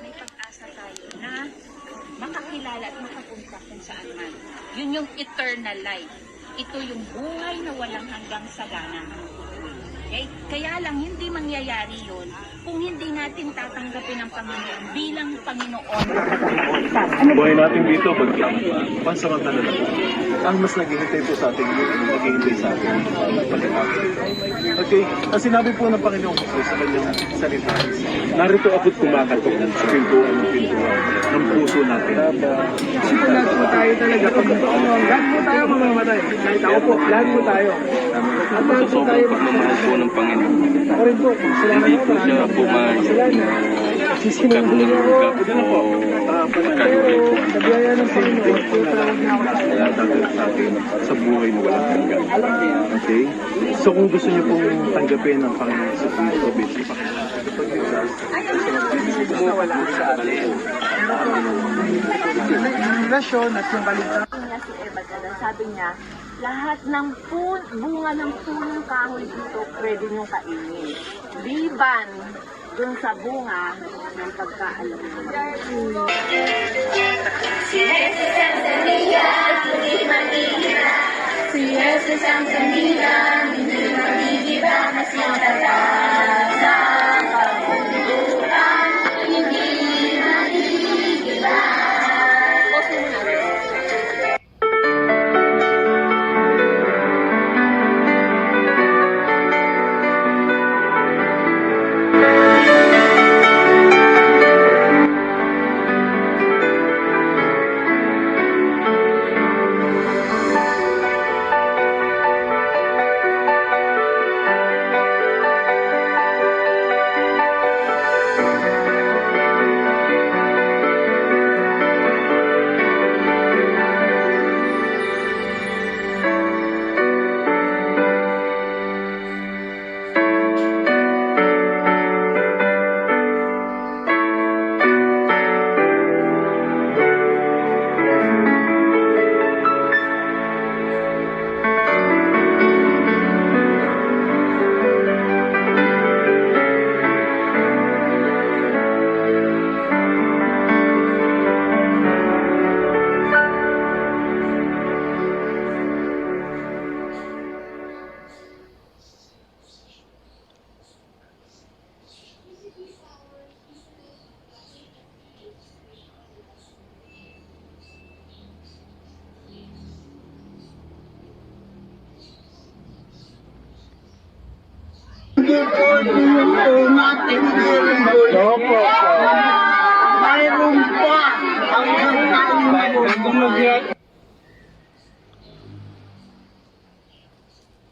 May pag-asa tayo na makakilala at makapunta kung saan man. Yun yung eternal life. Ito yung buhay na walang hanggang sagana. Okay? Kaya lang hindi mangyayari yun kung hindi natin tatanggapin ang Panginoon bilang Panginoon. Buhay natin dito, pansamantala lang. Ang mas naghihintay po sa atin yung naghihintay sa atin. Okay, ang sinabi po ng Panginoon Jesus sa kanyang salita, narito ako't kumakatok sa pintuan ng puso natin. Kasi po lahat po tayo talaga, lahat po tayo mamamatay. Kahit ako po, lahat po tayo. At lahat po tayo Pagmamahal ng Panginoon. ako rin po, Hindi po siya pumayag. sisinungaling ako. Kayo rin po. Sa biyaya ng Panginoon, tutawag na ako sa Dadagat sa atin sa buhay na walang hanggan. Okay? So kung gusto niyo pong tanggapin ang Panginoon sa Kristo, bilang Panginoon, wala sa atin. Yung relasyon at yung kaligtasan. Niya si Eva Dadan, sabi niya, lahat ng bunga ng punong kahoy dito pwede niyong kainin. Liban dun sa bunga ng pagkaalam. Si Jesus ang sandigan, hindi mag-iiba. Si Jesus ang sandigan, hindi mag-iiba. Mas matatag sa pagbubuhan, hindi mag-iiba. Mayroon pa ang